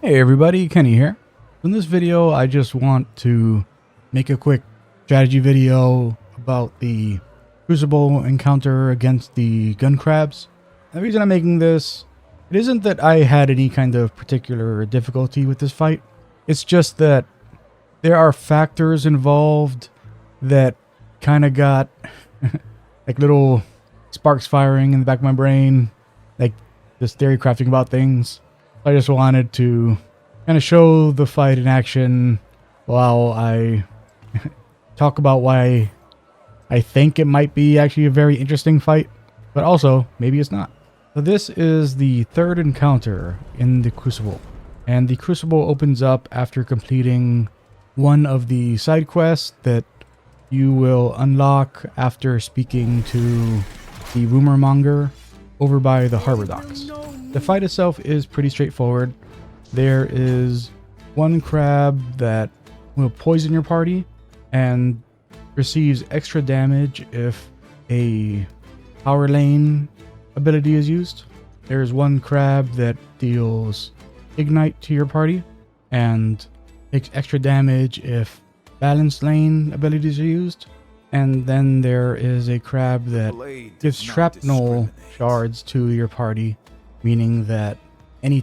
Hey everybody, Kenny here. In this video, I just want to make a quick strategy video about the Crucible encounter against the gun crabs. The reason I'm making this, it isn't that I had any kind of particular difficulty with this fight. It's just that there are factors involved that kind of got like little sparks firing in the back of my brain, like just theory crafting about things. I just wanted to kind of show the fight in action while I talk about why I think it might be actually a very interesting fight, but also maybe it's not. So this is the third encounter in the Crucible, and the Crucible opens up after completing one of the side quests that you will unlock after speaking to the rumor monger over by the harbor docks. The fight itself is pretty straightforward. There is one crab that will poison your party and receives extra damage if a power lane ability is used. There's one crab that deals ignite to your party and takes extra damage if balance lane abilities are used. And then there is a crab that gives shrapnel shards to your party, meaning that any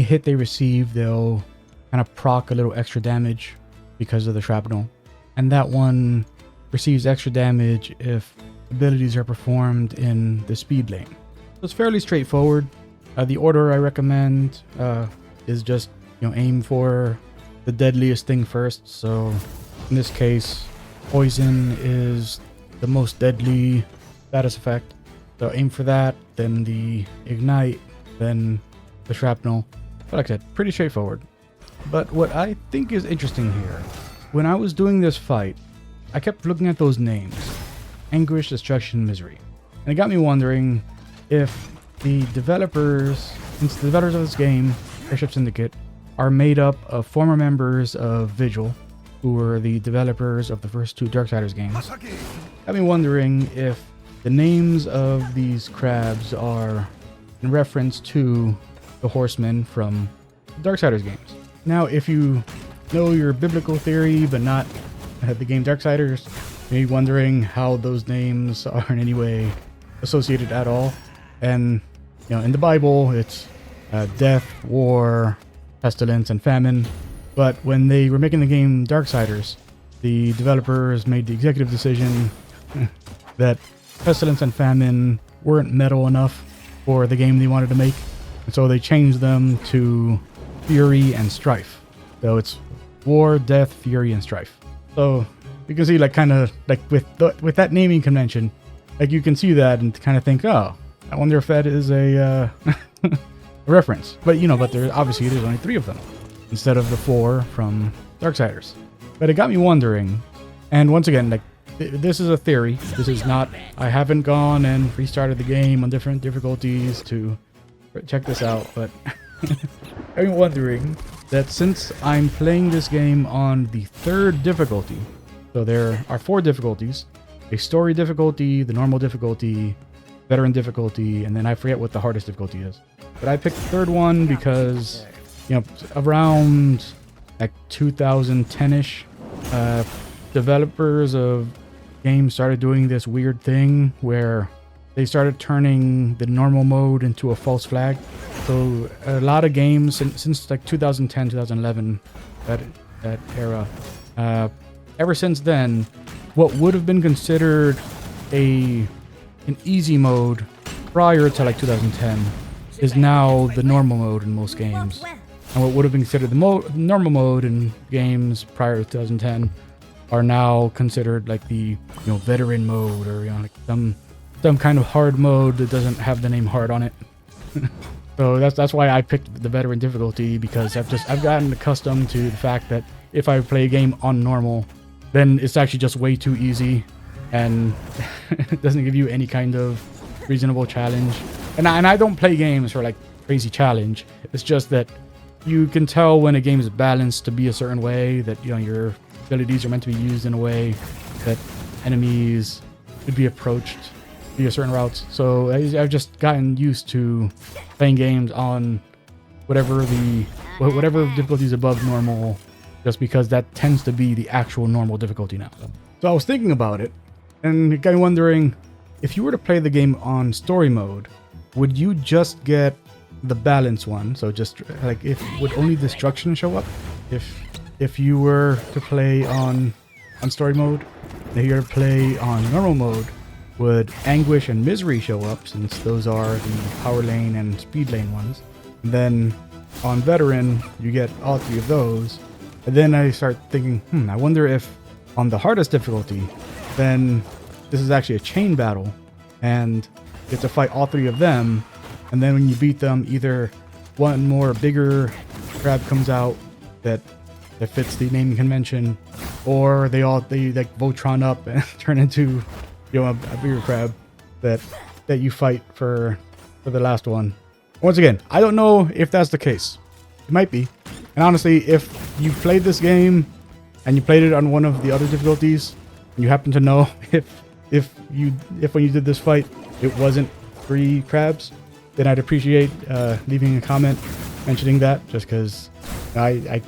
hit they receive, they'll kind of proc a little extra damage because of the shrapnel. And that one receives extra damage if abilities are performed in the speed lane. So it's fairly straightforward. The order I recommend is just aim for the deadliest thing first. So in this case, poison is the most deadly status effect. So aim for that, then the ignite, then the shrapnel. But like I said, pretty straightforward. But what I think is interesting here, when I was doing this fight, I kept looking at those names: Anguish, Destruction, Misery. And it got me wondering if the developers, since the developers of this game, Airship Syndicate, are made up of former members of Vigil, who were the developers of the first two Darksiders games. Got me wondering if the names of these crabs are in reference to the horsemen from Darksiders games. Now, if you know your biblical theory but not the game Darksiders, you may be wondering how those names are in any way associated at all. And in the Bible, it's death, war, pestilence, and famine. But when they were making the game Darksiders, the developers made the executive decision that pestilence and famine weren't metal enough for the game they wanted to make. And so they changed them to fury and strife. So it's war, death, fury, and strife. So you can see, with that naming convention, you can see that and kind of think, oh, I wonder if that is a reference. But there's only 3 of them instead of the 4 from Darksiders. But it got me wondering, and once again, this is a theory. This is not, I haven't gone and restarted the game on different difficulties to check this out, but I'm wondering that since I'm playing this game on the 3rd difficulty, so there are 4 difficulties: a story difficulty, the normal difficulty, veteran difficulty, and then I forget what the hardest difficulty is. But I picked the 3rd one because, around 2010-ish, developers of games started doing this weird thing where they started turning the normal mode into a false flag. So a lot of games since 2010, 2011, that era, ever since then, what would have been considered an easy mode prior to 2010 is now the normal mode in most games. And what would have been considered the normal mode in games prior to 2010 are now considered the veteran mode, or some kind of hard mode that doesn't have the name hard on it. So that's why I picked the veteran difficulty, because I've gotten accustomed to the fact that if I play a game on normal, then it's actually just way too easy and it doesn't give you any kind of reasonable challenge. And I don't play games for crazy challenge. It's just that you can tell when a game is balanced to be a certain way, that your abilities are meant to be used in a way that enemies should be approached via certain routes. So I've just gotten used to playing games on whatever the whatever difficulty is above normal, just because that tends to be the actual normal difficulty now. So I was thinking about it, and kind of wondering, if you were to play the game on story mode, would you just get the balance one? So just like, if would only destruction show up? If you were to play on story mode, if you were to play on normal mode, would anguish and misery show up, since those are the power lane and speed lane ones? And then on veteran, you get all three of those. And then I start thinking, I wonder if on the hardest difficulty, then this is actually a chain battle, and you have to fight all three of them. And then when you beat them, either one more bigger crab comes out that fits the naming convention, or they like Voltron up and turn into, you know, a bigger crab that you fight for the last one. Once again, I don't know if that's the case. It might be. And honestly, if you played this game and you played it on one of the other difficulties, and you happen to know if when you did this fight it wasn't 3 crabs, then I'd appreciate leaving a comment mentioning that, just because I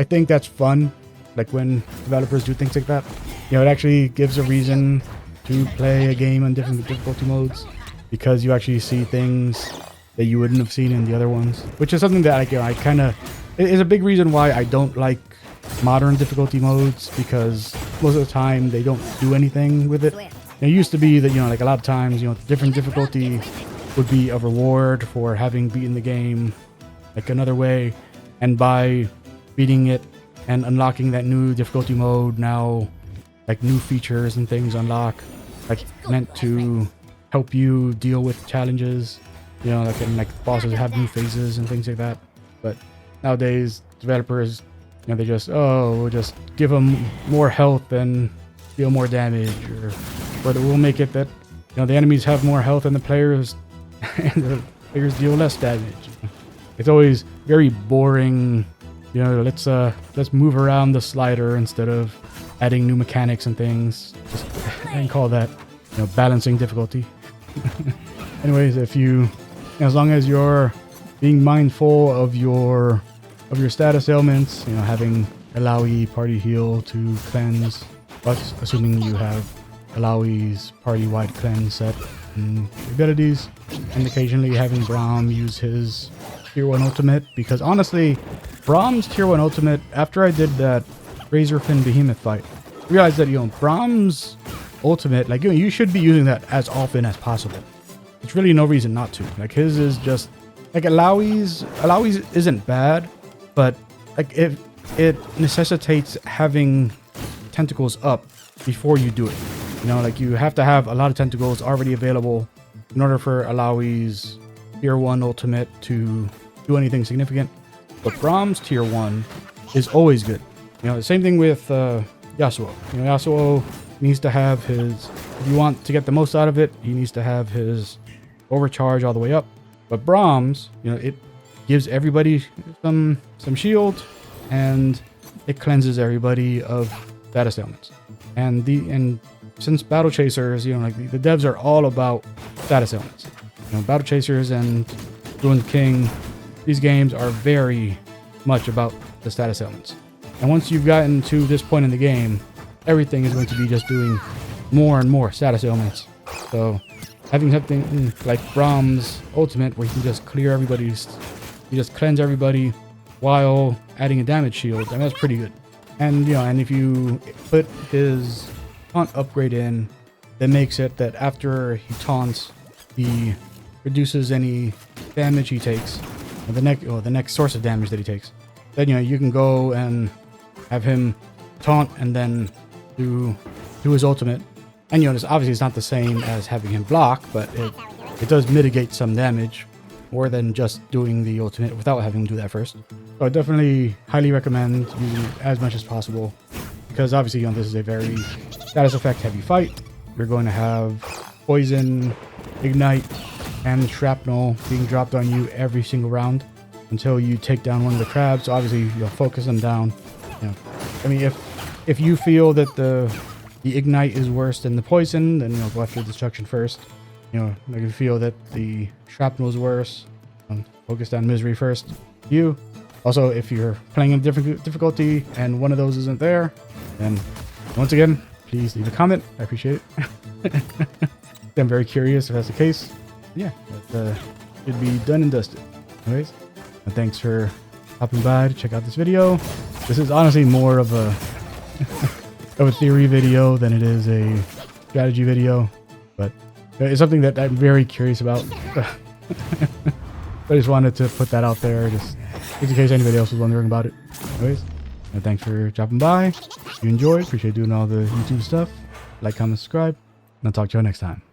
think that's fun. Like when developers do things like that, you know, it actually gives a reason to play a game on different difficulty modes, because you actually see things that you wouldn't have seen in the other ones, which is something that I kind of is a big reason why I don't like modern difficulty modes, because most of the time they don't do anything with it. It used to be that, you know, like a lot of times, you know, different difficulty would be a reward for having beaten the game like another way, and by beating it and unlocking that new difficulty mode, now like new features and things unlock, like meant to help you deal with challenges, you know, like, and like bosses have new phases and things like that. But nowadays developers, you know, they just, we'll just give them more health and deal more damage, or we'll make it that, you know, the enemies have more health and the players and the players deal less damage. It's always very boring. You know, let's move around the slider instead of adding new mechanics and things. Just and call that, you know, balancing difficulty. Anyways, if you, as long as you're being mindful of your status ailments, you know, having Alawi party heal to cleanse, but assuming you have Alawi's party-wide cleanse set and abilities, and occasionally having Braum use his tier 1 ultimate, because honestly, Braum's tier 1 ultimate, after I did that Razorfin Behemoth fight, I realized that, you know, Braum's ultimate, like, you know, you should be using that as often as possible. There's really no reason not to. Like, his is just, like, Alawi's isn't bad, but, like, it necessitates having tentacles up before you do it. You know, like, you have to have a lot of tentacles already available in order for Alawi's tier 1 ultimate to do anything significant. But Braum's tier 1 is always good. You know, the same thing with Yasuo. You know, Yasuo needs to have his, if you want to get the most out of it, he needs to have his overcharge all the way up. But Braum's, you know, it gives everybody some shield, and it cleanses everybody of status ailments. And since Battle Chasers, you know, like the devs are all about status ailments. You know, Battle Chasers and Ruined King, these games are very much about the status ailments. And once you've gotten to this point in the game, everything is going to be just doing more and more status ailments. So having something like Braum's ultimate, where you can just clear everybody's, you just cleanse everybody while adding a damage shield, and that's pretty good. And, you know, and if you put his taunt upgrade in, that makes it that after he taunts, he reduces any damage he takes, or the next source of damage that he takes. Then, you know, you can go and have him taunt and then do his ultimate. And, you know, obviously it's not the same as having him block, but it does mitigate some damage more than just doing the ultimate without having him do that first. So I definitely highly recommend using it as much as possible, because obviously, you know, this is a very status effect heavy fight. You're going to have poison, ignite, and shrapnel being dropped on you every single round until you take down one of the crabs. So obviously you'll focus them down. You know, I mean, if you feel that the ignite is worse than the poison, then, you know, go after destruction first. You know, if you feel that the shrapnel is worse, focus on misery first. Also, if you're playing in different difficulty and one of those isn't there, then once again, please leave a comment. I appreciate it. I'm very curious if that's the case. Yeah, that should be done and dusted. Anyways, and thanks for hopping by to check out this video. This is honestly more of a of a theory video than it is a strategy video, but it's something that I'm very curious about. I just wanted to put that out there, just in case anybody else was wondering about it. Anyways, and thanks for dropping by. If you enjoyed, appreciate doing all the YouTube stuff. Like, comment, subscribe, and I'll talk to you next time.